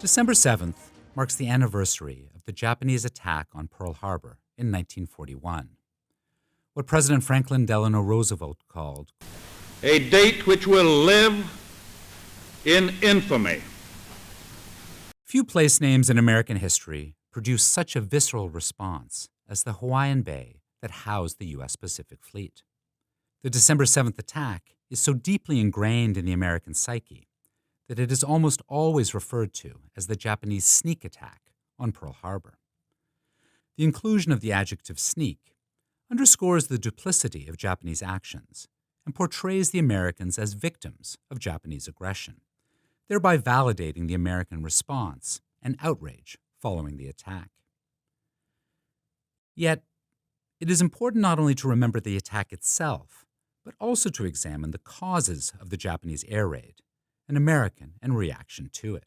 December 7th marks the anniversary of the Japanese attack on Pearl Harbor in 1941. What President Franklin Delano Roosevelt called a date which will live in infamy. Few place names in American history produced such a visceral response as the Hawaiian Bay that housed the U.S. Pacific Fleet. The December 7th attack is so deeply ingrained in the American psyche that it is almost always referred to as the Japanese sneak attack on Pearl Harbor. The inclusion of the adjective sneak underscores the duplicity of Japanese actions and portrays the Americans as victims of Japanese aggression, thereby validating the American response and outrage following the attack. Yet, it is important not only to remember the attack itself, but also to examine the causes of the Japanese air raid, an American and reaction to it.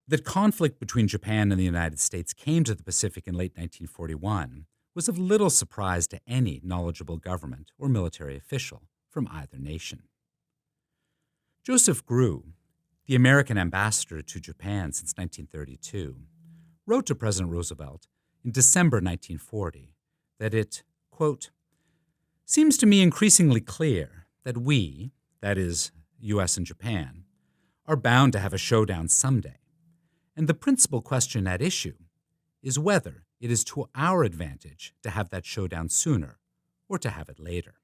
That conflict between Japan and the United States came to the Pacific in late 1941 was of little surprise to any knowledgeable government or military official from either nation. Joseph Grew, the American ambassador to Japan since 1932, wrote to President Roosevelt in December 1940 that it, quote, seems to me increasingly clear that we, that is, U.S. and Japan, are bound to have a showdown someday, and the principal question at issue is whether it is to our advantage to have that showdown sooner or to have it later.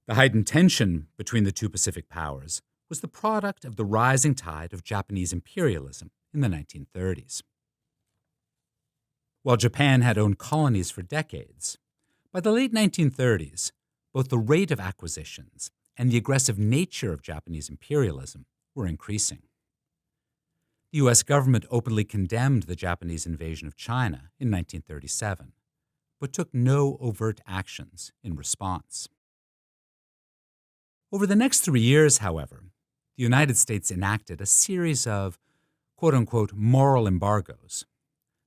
The heightened tension between the two Pacific powers was the product of the rising tide of Japanese imperialism in the 1930s. While Japan had owned colonies for decades, by the late 1930s, both the rate of acquisitions and the aggressive nature of Japanese imperialism were increasing. The U.S. government openly condemned the Japanese invasion of China in 1937, but took no overt actions in response. Over the next 3 years, however, the United States enacted a series of quote-unquote moral embargoes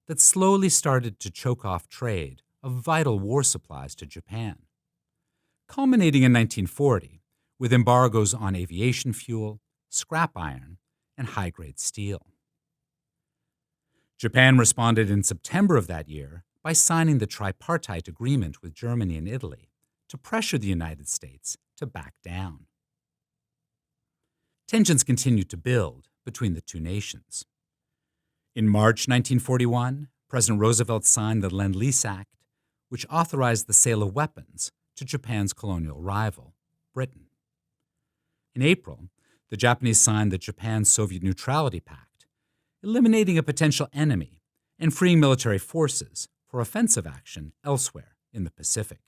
that slowly started to choke off trade of vital war supplies to Japan, culminating in 1940 with embargoes on aviation fuel, scrap iron, and high-grade steel. Japan responded in September of that year by signing the tripartite agreement with Germany and Italy to pressure the United States to back down. Tensions continued to build between the two nations. In March 1941, President Roosevelt signed the Lend-Lease Act, which authorized the sale of weapons to Japan's colonial rival, Britain. In April, the Japanese signed the Japan-Soviet Neutrality Pact, eliminating a potential enemy and freeing military forces for offensive action elsewhere in the Pacific.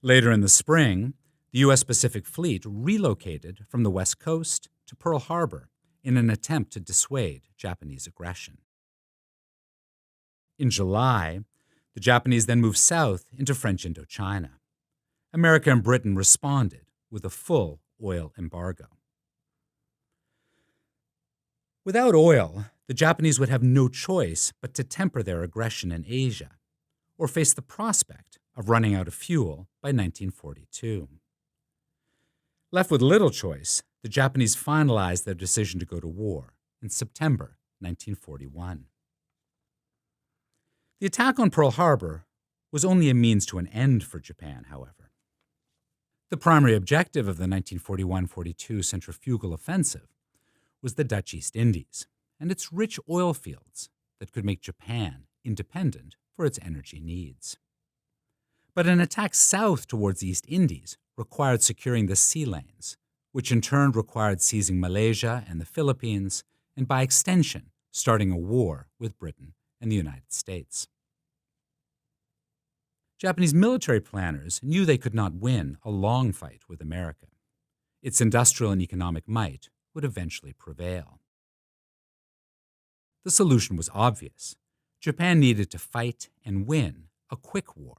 Later in the spring, the U.S. Pacific Fleet relocated from the West Coast to Pearl Harbor in an attempt to dissuade Japanese aggression. In July, the Japanese then moved south into French Indochina. America and Britain responded with a full oil embargo. Without oil, the Japanese would have no choice but to temper their aggression in Asia, or face the prospect of running out of fuel by 1942. Left with little choice, the Japanese finalized their decision to go to war in September 1941. The attack on Pearl Harbor was only a means to an end for Japan, however. The primary objective of the 1941-42 centrifugal offensive was the Dutch East Indies and its rich oil fields that could make Japan independent for its energy needs. But an attack south towards the East Indies required securing the sea lanes, which in turn required seizing Malaysia and the Philippines, and by extension, starting a war with Britain and the United States. Japanese military planners knew they could not win a long fight with America. Its industrial and economic might would eventually prevail. The solution was obvious. Japan needed to fight and win a quick war.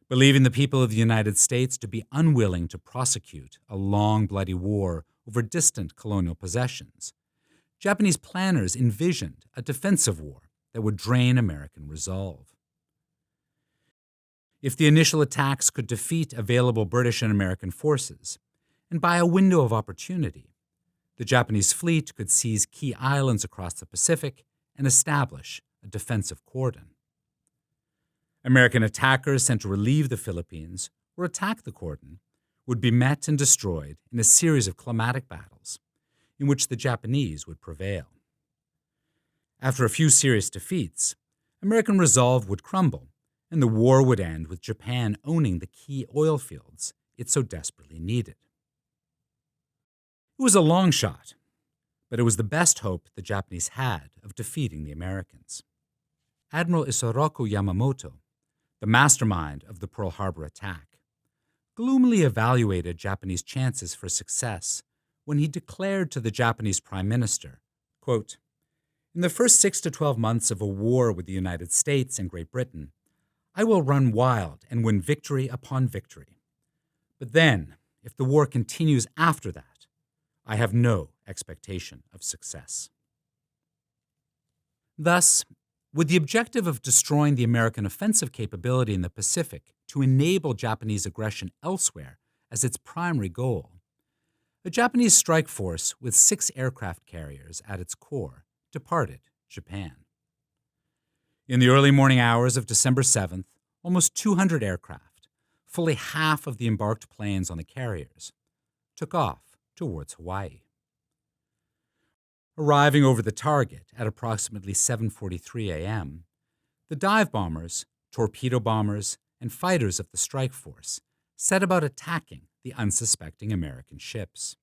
Believing the people of the United States to be unwilling to prosecute a long, bloody war over distant colonial possessions, Japanese planners envisioned a defensive war that would drain American resolve. If the initial attacks could defeat available British and American forces, and by a window of opportunity, the Japanese fleet could seize key islands across the Pacific and establish a defensive cordon. American attackers sent to relieve the Philippines or attack the cordon would be met and destroyed in a series of climatic battles in which the Japanese would prevail. After a few serious defeats, American resolve would crumble, and the war would end with Japan owning the key oil fields it so desperately needed. It was a long shot, but it was the best hope the Japanese had of defeating the Americans. Admiral Isoroku Yamamoto, the mastermind of the Pearl Harbor attack, gloomily evaluated Japanese chances for success when he declared to the Japanese Prime Minister, quote, "In the first 6 to 12 months of a war with the United States and Great Britain, I will run wild and win victory upon victory. But then, if the war continues after that, I have no expectation of success." Thus, with the objective of destroying the American offensive capability in the Pacific to enable Japanese aggression elsewhere as its primary goal, a Japanese strike force with 6 aircraft carriers at its core departed Japan. In the early morning hours of December 7th, almost 200 aircraft, fully half of the embarked planes on the carriers, took off towards Hawaii. Arriving over the target at approximately 7:43 a.m., the dive bombers, torpedo bombers, and fighters of the strike force set about attacking the unsuspecting American ships.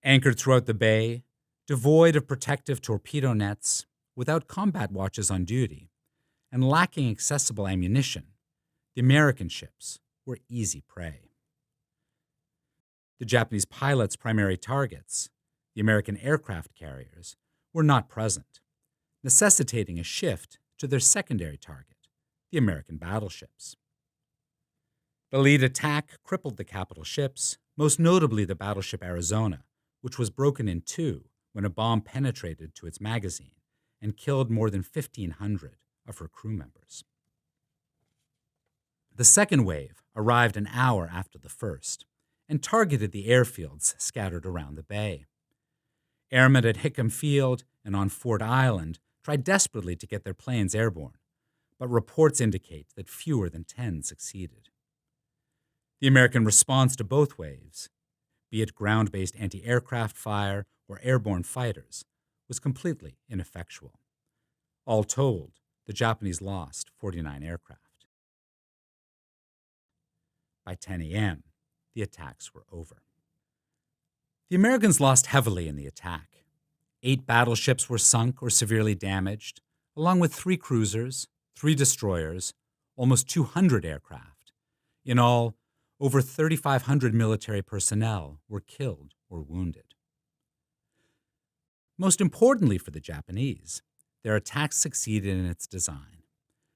Anchored throughout the bay, devoid of protective torpedo nets, without combat watches on duty, and lacking accessible ammunition, the American ships were easy prey. The Japanese pilots' primary targets, the American aircraft carriers, were not present, necessitating a shift to their secondary target, the American battleships. The lead attack crippled the capital ships, most notably the battleship Arizona, which was broken in two when a bomb penetrated to its magazine and killed more than 1,500 of her crew members. The second wave arrived an hour after the first and targeted the airfields scattered around the bay. Airmen at Hickam Field and on Ford Island tried desperately to get their planes airborne, but reports indicate that fewer than 10 succeeded. The American response to both waves, be it ground-based anti-aircraft fire or airborne fighters, was completely ineffectual. All told, the Japanese lost 49 aircraft. By 10 a.m., the attacks were over. The Americans lost heavily in the attack. 8 battleships were sunk or severely damaged, along with 3 cruisers, 3 destroyers, almost 200 aircraft. In all, over 3,500 military personnel were killed or wounded. Most importantly for the Japanese, their attack succeeded in its design,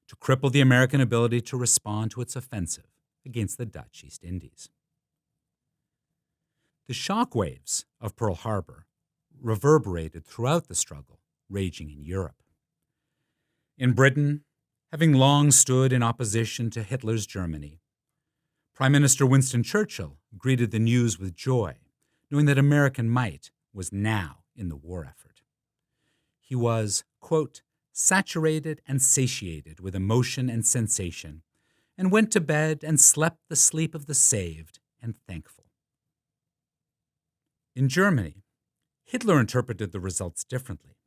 to cripple the American ability to respond to its offensive against the Dutch East Indies. The shock waves of Pearl Harbor reverberated throughout the struggle raging in Europe. In Britain, having long stood in opposition to Hitler's Germany, Prime Minister Winston Churchill greeted the news with joy, knowing that American might was now in the war effort. He was, quote, saturated and satiated with emotion and sensation, and went to bed and slept the sleep of the saved and thankful. In Germany, Hitler interpreted the results differently.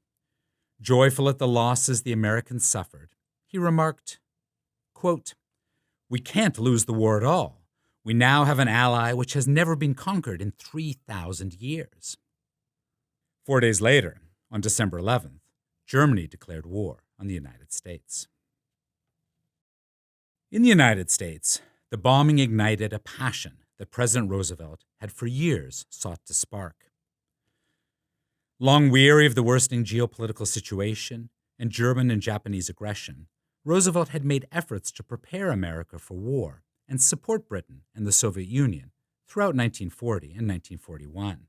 Joyful at the losses the Americans suffered, he remarked, quote, "We can't lose the war at all. We now have an ally which has never been conquered in 3,000 years. 4 days later, on December 11th, Germany declared war on the United States. In the United States, the bombing ignited a passion that President Roosevelt had for years sought to spark. Long weary of the worsening geopolitical situation and German and Japanese aggression, Roosevelt had made efforts to prepare America for war and support Britain and the Soviet Union throughout 1940 and 1941.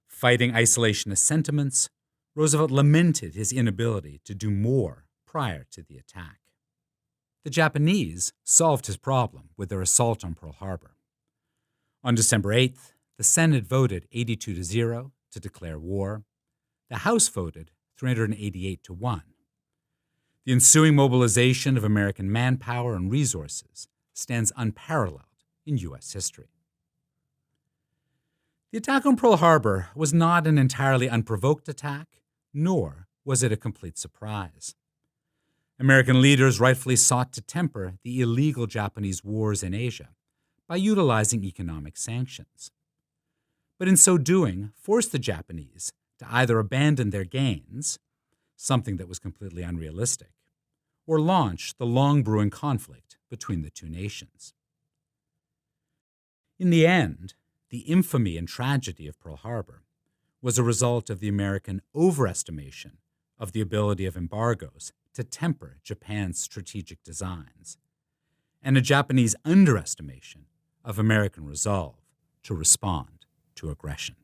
Fighting isolationist sentiments, Roosevelt lamented his inability to do more prior to the attack. The Japanese solved his problem with their assault on Pearl Harbor. On December 8th, the Senate voted 82-0 to declare war. The House voted 388-1. The ensuing mobilization of American manpower and resources stands unparalleled in U.S. history. The attack on Pearl Harbor was not an entirely unprovoked attack, nor was it a complete surprise. American leaders rightfully sought to temper the illegal Japanese wars in Asia by utilizing economic sanctions. But in so doing, forced the Japanese to either abandon their gains, something that was completely unrealistic, or launch the long-brewing conflict between the two nations. In the end, the infamy and tragedy of Pearl Harbor was a result of the American overestimation of the ability of embargoes to temper Japan's strategic designs, and a Japanese underestimation of American resolve to respond to aggression.